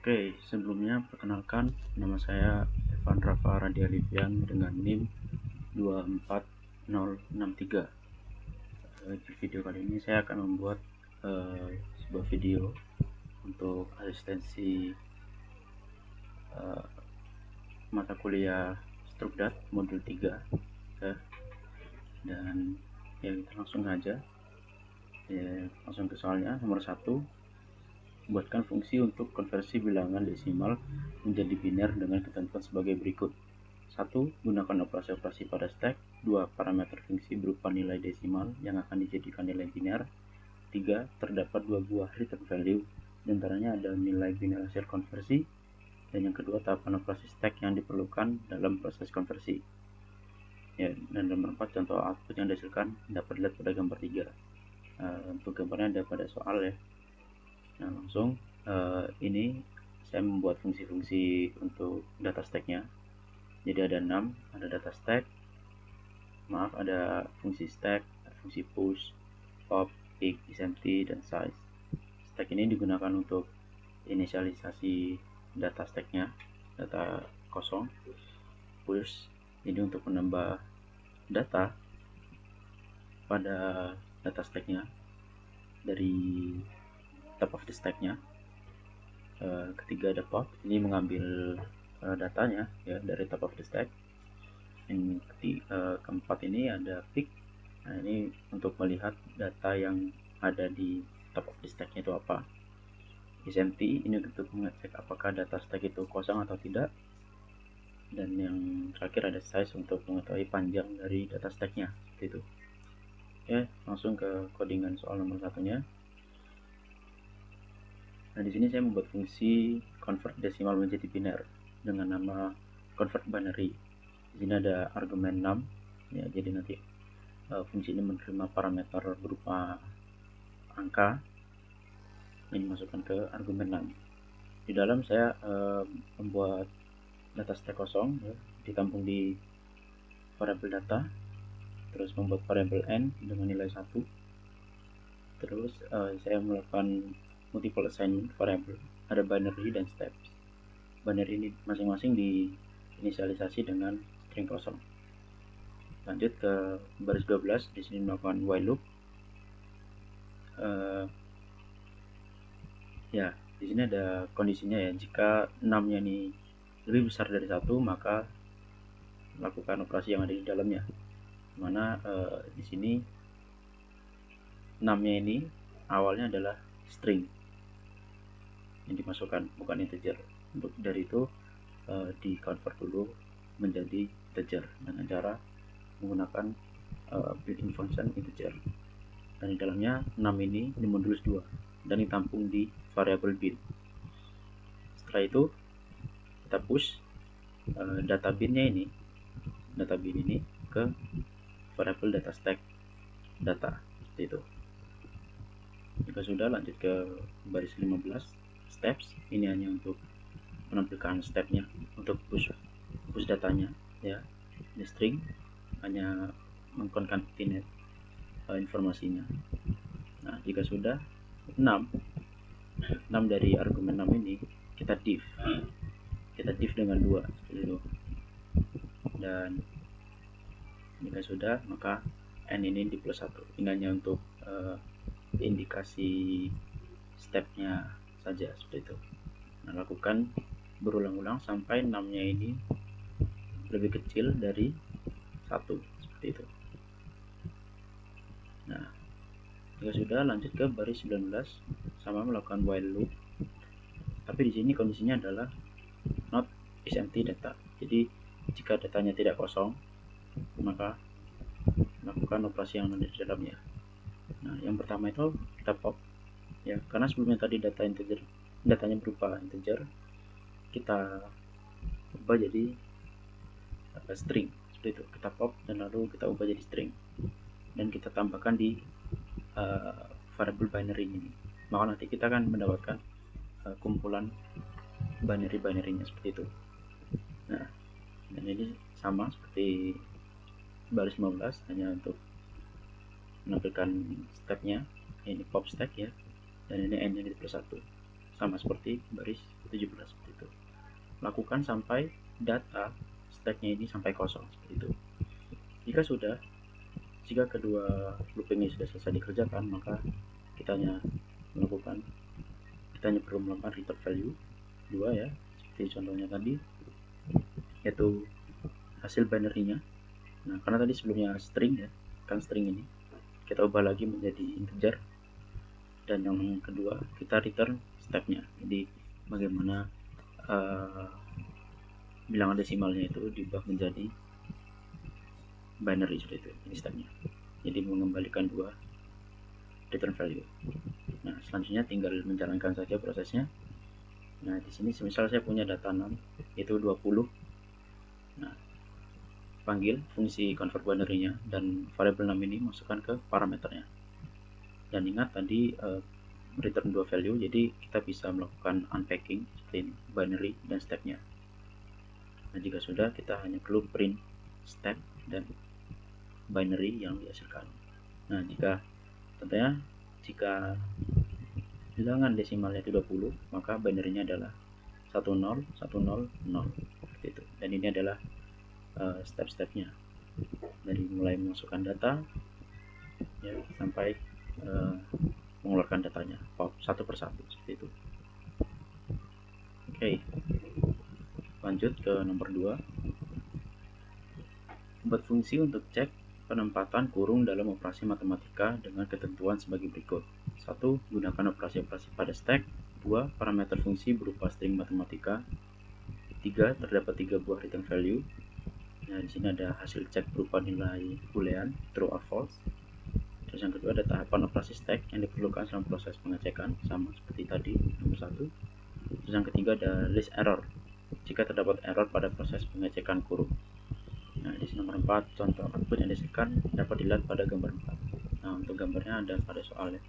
Oke, sebelumnya perkenalkan, nama saya Evan Rafa Radialivian dengan NIM 24063. Di video kali ini saya akan membuat sebuah video untuk asistensi mata kuliah Strukdat modul 3 ya. Dan ya kita langsung aja langsung ke soalnya. Nomor 1, buatkan fungsi untuk konversi bilangan desimal menjadi biner dengan ketentuan sebagai berikut. 1. Gunakan operasi-operasi pada stack. 2. Parameter fungsi berupa nilai desimal yang akan dijadikan nilai biner. 3. Terdapat 2 buah return value, diantaranya ada nilai biner hasil konversi, dan yang kedua tahapan operasi stack yang diperlukan dalam proses konversi. Ya, dan nomor 4, contoh output yang dihasilkan dapat dilihat pada gambar 3. Untuk gambarnya ada pada soal ya. Nah, langsung ini saya membuat fungsi-fungsi untuk data stacknya. Jadi ada 6, ada data stack, ada fungsi stack, fungsi push, pop, pick, isempty, dan size. Stack ini digunakan untuk inisialisasi data stacknya, data kosong. Push ini untuk menambah data pada data stacknya dari top of the stacknya. Ketiga ada pop, ini mengambil datanya ya dari top of the stack. Yang keempat ini ada pick, nah ini untuk melihat data yang ada di top of the stacknya itu apa. Isempty ini untuk mengecek apakah data stack itu kosong atau tidak. Dan yang terakhir ada size untuk mengetahui panjang dari data stacknya, seperti itu. Oke, langsung ke codingan soal nomor satunya. Nah, di sini saya membuat fungsi convert desimal menjadi biner dengan nama convert binary. Di sini ada argumen 6 ya, jadi nanti fungsi ini menerima parameter berupa angka yang dimasukkan ke argumen 6. Di dalam saya membuat data stack kosong ya, ditampung di variabel data, terus membuat variabel n dengan nilai 1, terus saya melakukan multiple assignment variabel, ada binary dan steps. Binary ini masing-masing diinisialisasi dengan string kosong. Lanjut ke baris 12, di sini melakukan while loop. Ya, di sini ada kondisinya ya, jika 6-nya ini lebih besar dari 1, maka lakukan operasi yang ada di dalamnya. Mana di sini 6-nya ini awalnya adalah string yang dimasukkan, bukan integer. Untuk dari itu di convert dulu menjadi integer dengan cara menggunakan built-in function integer. Dan di dalamnya 6 ini dimodulus 2 dan ditampung di variabel bin. Setelah itu kita push data binnya ini, ke variabel data stack data, seperti itu. Jika sudah, lanjut ke baris 15, steps. Ini hanya untuk menampilkan stepnya untuk push datanya ya. Di string hanya mengkoncatenate informasinya. Nah, jika sudah 6 dari argumen 6 ini kita div dengan 2, seperti itu. Dan jika sudah, maka n ini di plus 1. Ini hanya untuk indikasi stepnya saja, seperti itu. Nah, lakukan berulang-ulang sampai 6-nya ini lebih kecil dari 1, seperti itu. Nah, jika sudah, lanjut ke baris 19, sama melakukan while loop. Tapi di sini kondisinya adalah not is empty data. Jadi jika datanya tidak kosong, maka lakukan operasi yang ada di dalamnya. Nah, yang pertama itu kita pop ya, karena sebelumnya tadi datanya berupa integer, kita ubah jadi string, seperti itu. Kita pop dan lalu kita ubah jadi string dan kita tambahkan di variable binary ini. Maka nanti kita akan mendapatkan kumpulan binary-nya, seperti itu. Nah, dan ini sama seperti baris 15, hanya untuk menampilkan stepnya. Ini pop stack ya, dan ini n nya di plus 1, sama seperti baris 17 seperti itu. Lakukan sampai data stacknya ini sampai kosong seperti itu. Jika kedua looping ini sudah selesai dikerjakan, maka kita hanya perlu melakukan return value 2 ya, seperti contohnya tadi, yaitu hasil binary-nya. Nah, karena tadi sebelumnya string ya, kan string ini kita ubah lagi menjadi integer, dan yang kedua kita return stepnya. Jadi bagaimana bilangan desimalnya itu diubah menjadi binary seperti itu, ini stepnya. Jadi mengembalikan 2 return value. Nah, selanjutnya tinggal menjalankan saja prosesnya. Nah, di sini semisal saya punya data 6 itu 20. Nah, panggil fungsi convert binary-nya dan variabel 6 ini masukkan ke parameternya. Dan ingat tadi return 2 value, jadi kita bisa melakukan unpacking seperti ini, binary dan stepnya. Nah, jika sudah, kita hanya perlu print step dan binary yang dihasilkan. Nah, tentunya jika bilangan desimalnya itu 20, maka binary-nya adalah 10 10 0 seperti itu. Dan ini adalah step-stepnya, dari mulai memasukkan data ya, sampai mengeluarkan datanya satu persatu seperti itu. Oke, lanjut ke nomor 2. Buat fungsi untuk cek penempatan kurung dalam operasi matematika dengan ketentuan sebagai berikut. 1. Gunakan operasi-operasi pada stack. 2. Parameter fungsi berupa string matematika. 3. Terdapat 3 buah return value. Nah, di sini ada hasil cek berupa nilai boolean true or false. Terus yang kedua ada tahapan operasi stack yang diperlukan dalam proses pengecekan, sama seperti tadi nomor 1. Terus yang ketiga ada list error jika terdapat error pada proses pengecekan kurung. Nah, di sini nomor 4, contoh output yang dihasilkan dapat dilihat pada gambar 4. Nah, untuk gambarnya ada pada soal ya.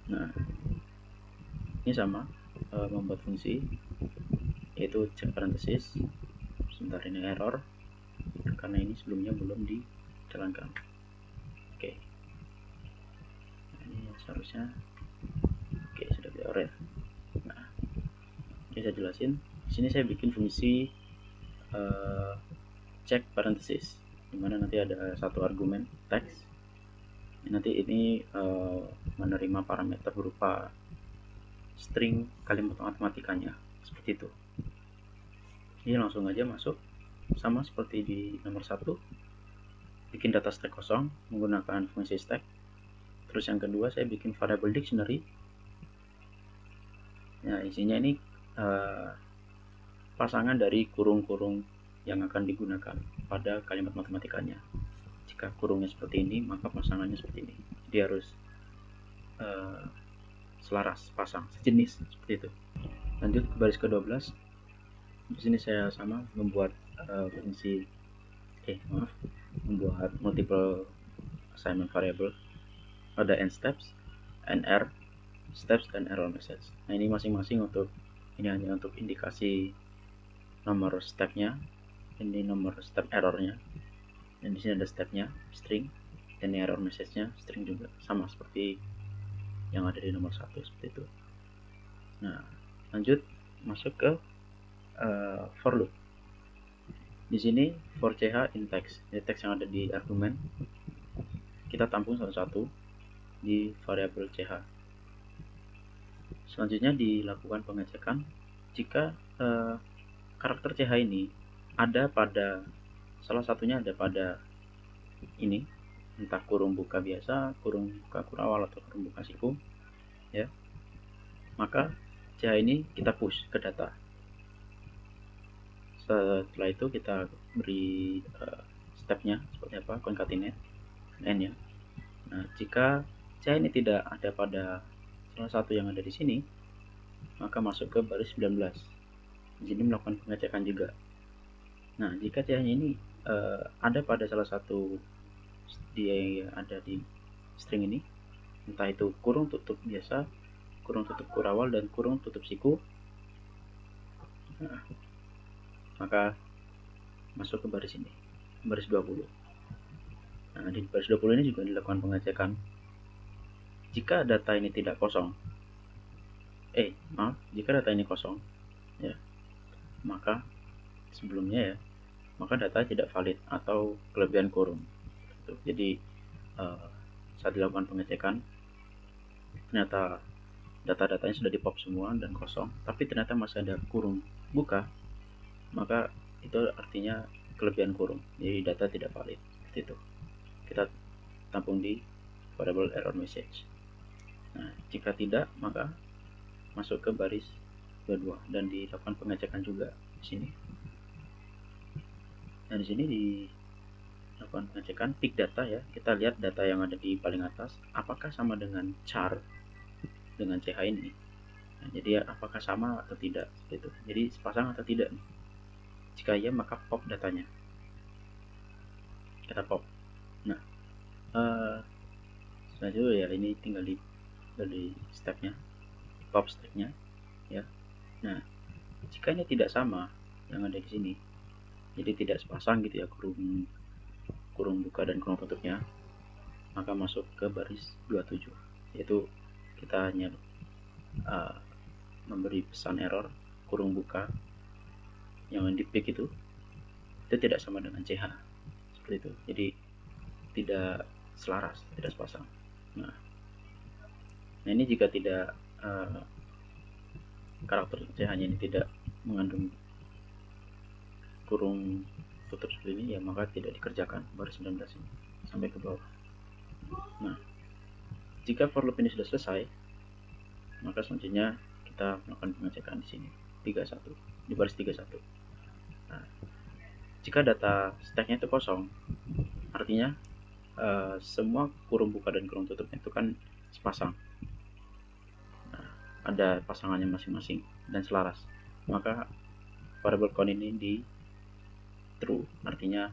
Nah, ini sama, membuat fungsi yaitu check parenthesis. Sebentar, ini error karena ini sebelumnya belum dijalankan. Oke. Nah, ini seharusnya sudah di error ya. Nah, ini saya jelasin. Di sini saya bikin fungsi check parenthesis, dimana nanti ada satu argumen teks. Nanti ini menerima parameter berupa string kalimat matematikanya seperti itu. Ini langsung aja masuk, sama seperti di nomor 1, bikin data stack kosong menggunakan fungsi stack. Terus yang kedua saya bikin variable dictionary. Nah, isinya ini pasangan dari kurung-kurung yang akan digunakan pada kalimat matematikanya. Jika kurungnya seperti ini, maka pasangannya seperti ini. Jadi harus selaras, pasang, sejenis seperti itu. Lanjut ke baris ke-12. Di sini saya sama membuat membuat multiple assignment variable. Ada n steps, nr steps, dan error message. Nah, ini masing-masing hanya untuk indikasi nomor stepnya, ini nomor step errornya, dan di sini ada stepnya string, dan error message-nya string juga, sama seperti yang ada di nomor 1 seperti itu. Nah, lanjut masuk ke for loop. Di sini for ch in text, teks yang ada di argumen kita tampung satu-satu di variabel ch. Selanjutnya dilakukan pengecekan jika karakter ch ini ada pada salah satunya, ada pada ini, entah kurung buka biasa, kurung buka kurawal, atau kurung buka siku ya, maka ch ini kita push ke data. Setelah itu kita beri stepnya seperti apa, concatenate n ya. Nah, jika ch ini tidak ada pada salah satu yang ada di sini, maka masuk ke baris 19. Di sini melakukan pengecekan juga. Nah, jika ch ini ada pada salah satu dia ada di string ini, entah itu kurung tutup biasa, kurung tutup kurawal, dan kurung tutup siku, nah, maka masuk ke baris ini, baris 20. Nah, di baris 20 ini juga dilakukan pengecekan. Jika data ini tidak kosong, maaf, jika data ini kosong ya, maka sebelumnya ya, maka data tidak valid atau kelebihan kurung. Jadi saat dilakukan pengecekan ternyata data-datanya sudah di pop semua dan kosong, tapi ternyata masih ada kurung buka, maka itu artinya kelebihan kurung, jadi data tidak valid. Seperti itu kita tampung di variable error message. Nah, jika tidak, maka masuk ke baris 22 dan dilakukan pengecekan juga di sini. Nah, di sini dilakukan pengecekan pick data ya. Kita lihat data yang ada di paling atas apakah sama dengan char dengan CH ini. Nah, jadi apakah sama atau tidak gitu. Jadi sepasang atau tidak nih. Jika iya, maka pop datanya. Kita pop. Nah, selanjutnya ya ini tinggal di stepnya, pop stepnya ya. Nah, jika ini tidak sama yang ada di sini, jadi tidak sepasang gitu ya, kurung buka dan kurung tutupnya, maka masuk ke baris 27, yaitu kita hanya memberi pesan error kurung buka yang di pick itu tidak sama dengan CH, seperti itu. Jadi tidak selaras, tidak sepasang. Nah ini jika tidak karakter CH-nya ini tidak mengandung kurung tutup seperti ini ya, maka tidak dikerjakan baris 19 ini sampai ke bawah. Nah, jika for loop ini sudah selesai, maka selanjutnya kita melakukan pengecekan di sini 31 di baris 31. Nah, jika data stacknya itu kosong, artinya semua kurung buka dan kurung tutupnya itu kan sepasang. Nah, ada pasangannya masing-masing dan selaras, maka variable count ini di true, artinya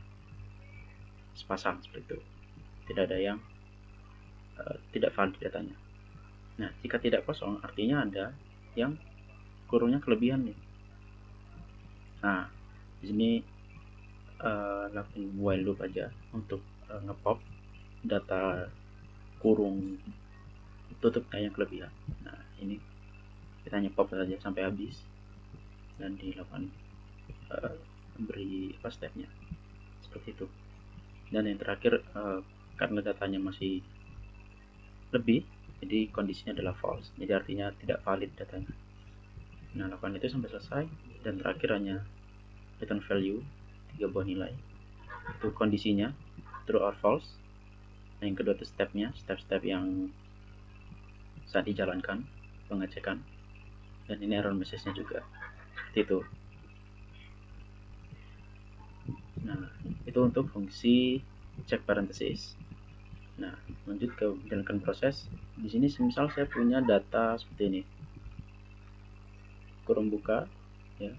sepasang seperti itu. Tidak ada yang tidak valid datanya. Nah, jika tidak kosong, artinya ada yang kurungnya kelebihan nih. Nah, di sini lakukan while loop aja untuk ngepop data kurung tutupnya yang kelebihan. Nah, ini kita hanya pop saja sampai habis dan dilakukan beri stepnya seperti itu. Dan yang terakhir karena datanya masih lebih, jadi kondisinya adalah false, jadi artinya tidak valid datanya. Nah, lakukan itu sampai selesai dan terakhir hanya return value 3 buah nilai, itu kondisinya true or false. Nah, yang kedua itu stepnya, step-step yang saat dijalankan pengecekan, dan ini error message-nya juga seperti itu. Nah, itu untuk fungsi check parenthesis. Nah, lanjut ke menjalankan proses. Di sini misal saya punya data seperti ini, kurung buka ya,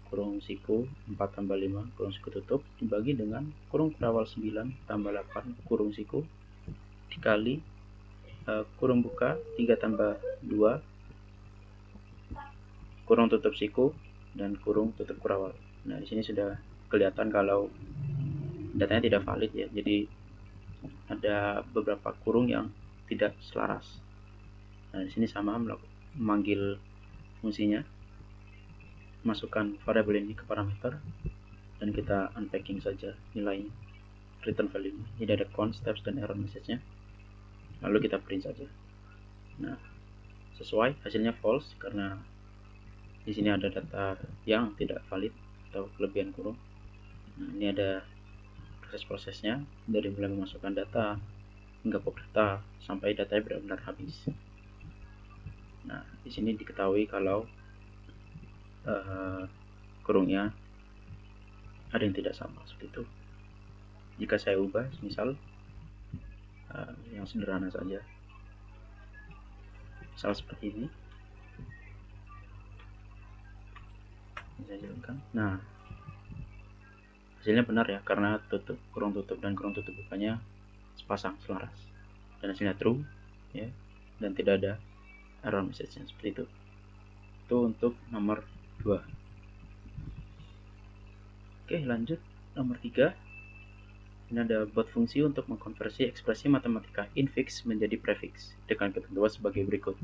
kurung siku 4 tambah 5 kurung siku tutup dibagi dengan kurung perawal 9 tambah 8 kurung siku dikali kurung buka 3 tambah 2 kurung tutup siku dan kurung tutup kurawal. Nah, di sini sudah kelihatan kalau datanya tidak valid ya. Jadi ada beberapa kurung yang tidak selaras. Nah, di sini sama memanggil fungsinya, masukkan variabel ini ke parameter dan kita unpacking saja nilainya, return value nya. Jadi ada count, steps dan error message-nya. Lalu kita print saja. Nah, sesuai hasilnya false karena di sini ada data yang tidak valid atau kelebihan kurung. Nah, ini ada proses-prosesnya dari mulai memasukkan data hingga pop data sampai datanya benar-benar habis. Nah, di sini diketahui kalau kurungnya ada yang tidak sama seperti itu. Jika saya ubah, misal yang sederhana saja, misal seperti ini, saya jalankan. Nah, hasilnya benar ya, karena kurung tutup dan kurung tutup bukanya sepasang selaras dan hasilnya true ya, dan tidak ada error message nya seperti itu. Itu untuk nomor 2. Oke, lanjut nomor 3. Ini ada buat fungsi untuk mengkonversi ekspresi matematika infix menjadi prefix dengan ketentuan sebagai berikut.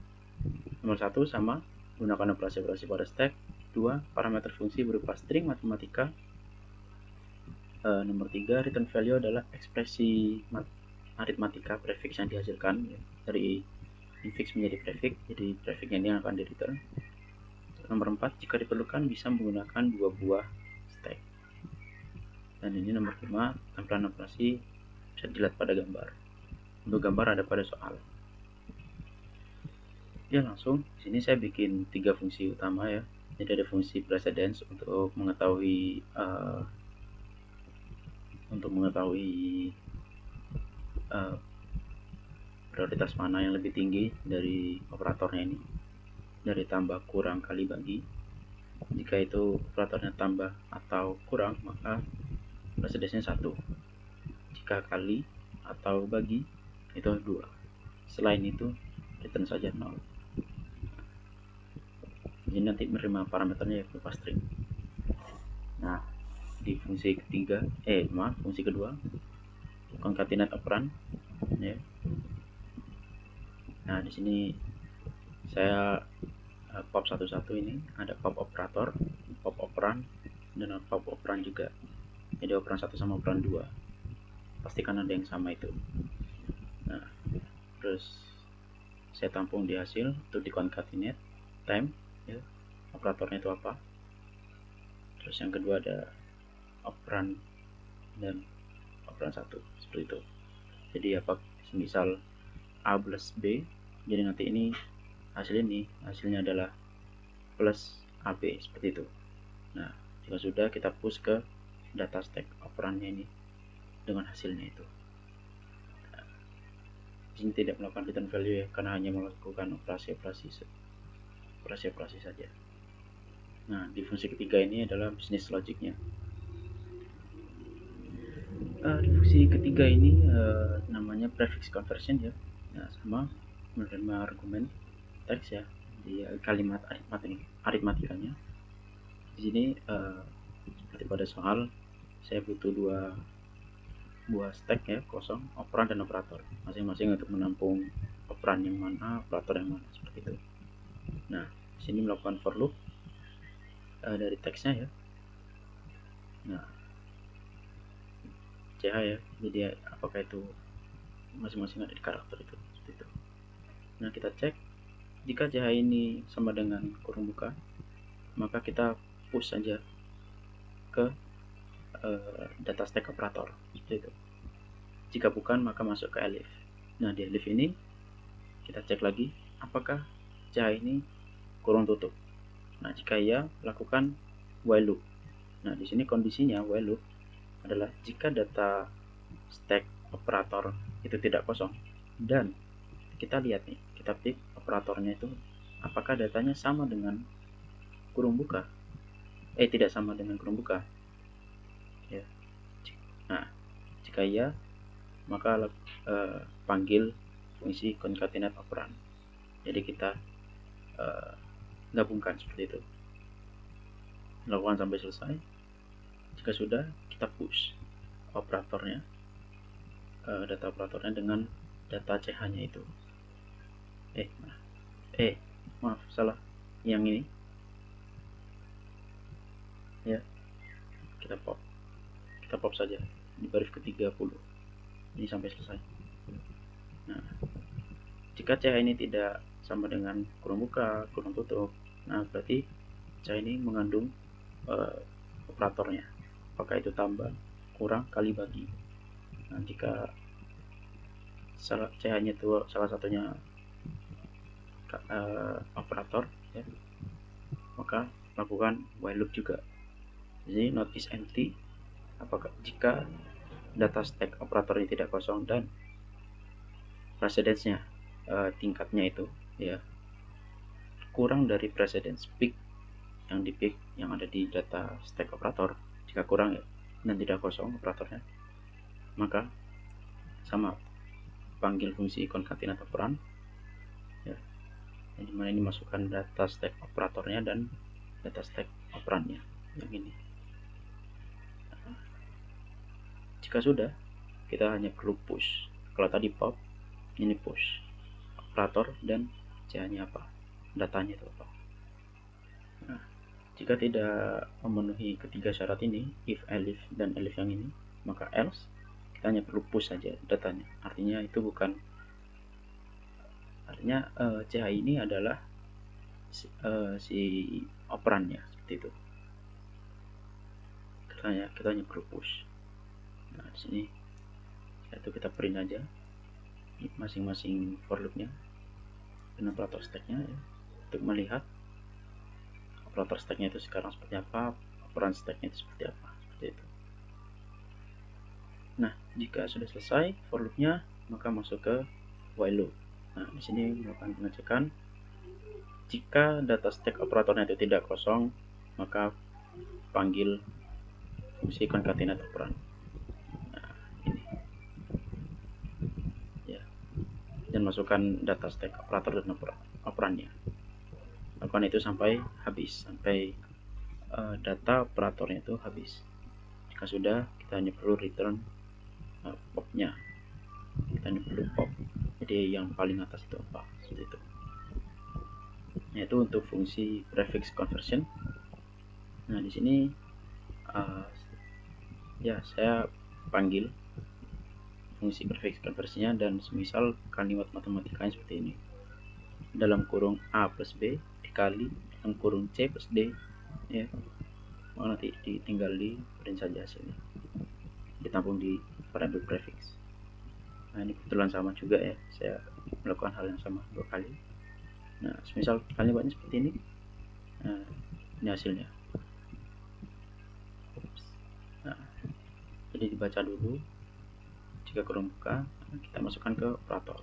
Nomor 1 sama gunakan operasi-operasi pada stack. 2. Parameter fungsi berupa string matematika. Nomor 3, return value adalah ekspresi aritmatika prefix yang dihasilkan ya, dari infix menjadi prefix, jadi prefixnya ini akan di return. Nomor 4, jika diperlukan bisa menggunakan 2 buah stack. Dan ini nomor 5, tampilan operasi bisa dilihat pada gambar. Untuk gambar ada pada soal. Ya, langsung di sini saya bikin 3 fungsi utama ya. Jadi ada fungsi precedence untuk mengetahui prioritas mana yang lebih tinggi dari operatornya ini, dari tambah, kurang, kali, bagi. Jika itu operatornya tambah atau kurang, maka precedence-nya 1. Jika kali atau bagi, itu 2. Selain itu return saja 0. Jadi nanti menerima parameternya berupa string. Nah, di fungsi kedua, concatenate operand ya. Nah, di sini saya pop satu-satu. Ini ada pop operator, pop operand, dan pop operand juga. Jadi operand 1 sama operand 2. Pastikan ada yang sama itu. Nah, terus saya tampung di hasil untuk di concatenate time ya. Operatornya itu apa? Terus yang kedua ada operand dan operand 1 seperti itu. Jadi apa misal A plus B, jadi nanti ini hasilnya adalah plus AB seperti itu. Nah, jika sudah kita push ke data stack operandnya ini dengan hasilnya itu. Nah, ini tidak melakukan return value ya, karena hanya melakukan operasi-operasi saja. Nah, di fungsi ketiga ini adalah business logicnya. Di fungsi ketiga ini namanya prefix conversion ya. Nah, sama menerima argumen teks ya di kalimat aritmatikanya. Di sini seperti pada soal, saya butuh 2 buah stack ya, kosong, operand dan operator, masing-masing untuk menampung operand yang mana, operator yang mana, seperti itu. Nah, di sini melakukan for loop dari teksnya ya. Nah, CH ya, jadi apakah itu masing-masing ada di karakter itu, seperti itu. Nah, kita cek jika CH ini sama dengan kurung buka, maka kita push saja ke data stack operator, seperti itu. Jika bukan, maka masuk ke elif. Nah, di elif ini kita cek lagi apakah CH ini kurung tutup. Nah, jika iya, lakukan while loop. Nah, di sini kondisinya while loop adalah jika data stack operator itu tidak kosong dan kita lihat nih, kita klik operatornya itu apakah datanya sama dengan kurung buka, tidak sama dengan kurung buka ya. Nah, jika iya, maka panggil fungsi concatenate operand, jadi kita gabungkan seperti itu, lakukan sampai selesai. Jika sudah, kita push operatornya, data operatornya dengan data CH nya itu. Maaf, salah, yang ini ya, kita pop saja di baris ke-30 ini sampai selesai. Nah, jika CH ini tidak sama dengan kurung buka, kurung tutup, nah berarti CH ini mengandung operatornya, apakah itu tambah, kurang, kali, bagi. Nah, jika CH nya itu salah satunya operator ya, maka lakukan while loop juga. Jadi not is empty apakah jika data stack operator ini tidak kosong dan precedence-nya tingkatnya itu ya kurang dari precedence peak yang ada di data stack operator. Jika kurang ya dan tidak kosong operatornya, maka sama panggil fungsi concatenate operand ya, yang dimana ini masukkan data stack operatornya dan data stack operandnya yang ini. Jika sudah, kita hanya perlu push. Kalau tadi pop, ini push operator dan CH nya apa, datanya itu apa. Jika tidak memenuhi ketiga syarat ini, if, elif, dan elif yang ini, maka else, kita hanya perlu push saja datanya. Artinya itu bukan, artinya CH ini adalah si operannya, seperti itu. Kita hanya perlu push. Nah, di sini itu kita print aja masing-masing for loopnya dengan operator stacknya ya, untuk melihat operator stacknya itu sekarang seperti apa, operan stacknya itu seperti apa, seperti itu. Nah, jika sudah selesai for loopnya, maka masuk ke while loop. Nah, di sini melakukan pengecekan. Jika data stack operatornya itu tidak kosong, maka panggil fungsi concatenate operand. Nah, ini ya, dan masukkan data stack operator dan operandnya. Lakukan itu sampai habis, sampai data operatornya itu habis. Jika sudah, kita hanya perlu return popnya. Kita hanya perlu pop. Jadi yang paling atas itu apa? Seperti itu. Yaitu untuk fungsi prefix conversion. Nah, di sini ya saya panggil fungsi prefix conversinya, dan semisal kalimat matematikanya seperti ini. Dalam kurung A plus B dikali dalam kurung C plus D ya. Nanti tinggal di print saja hasilnya, ditampung di variabel prefix. Nah, ini kebetulan sama juga ya, saya melakukan hal yang sama 2 kali. Nah, misal kalimatnya seperti ini. Nah, ini hasilnya. Nah, jadi dibaca dulu. Jika kurung buka, kita masukkan ke operator.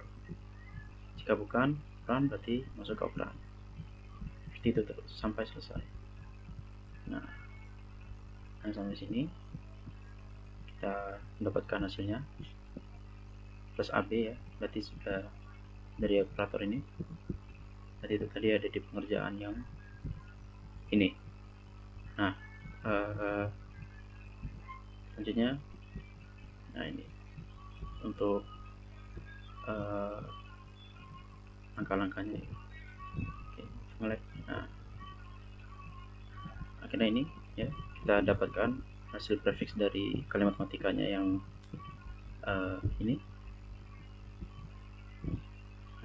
Jika bukan operan, berarti masuk ke operan. Seperti itu terus sampai selesai. Nah, sampai sini kita mendapatkan hasilnya plus AB ya, berarti sudah dari operator ini. Tadi ada di pengerjaan yang ini. Nah, selanjutnya, nah ini untuk langkah-langkahnya. Oke, nge-lag. Nah, akhirnya ini ya, kita dapatkan hasil prefix dari kalimat matematikanya yang ini.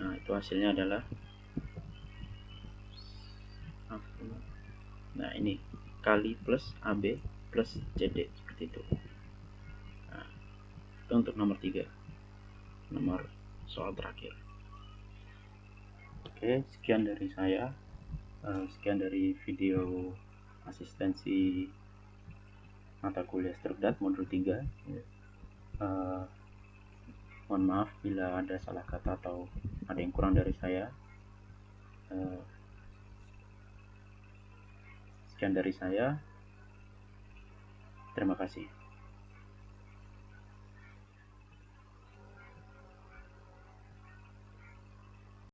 Nah, itu hasilnya adalah, nah ini kali plus AB plus CD seperti itu. Nah, itu untuk nomor 3, nomor soal terakhir. Oke, sekian dari saya. Sekian dari video asistensi mata kuliah Strukdat modul 3 ya. Mohon maaf bila ada salah kata atau ada yang kurang dari saya. Sekian dari saya. Terima kasih.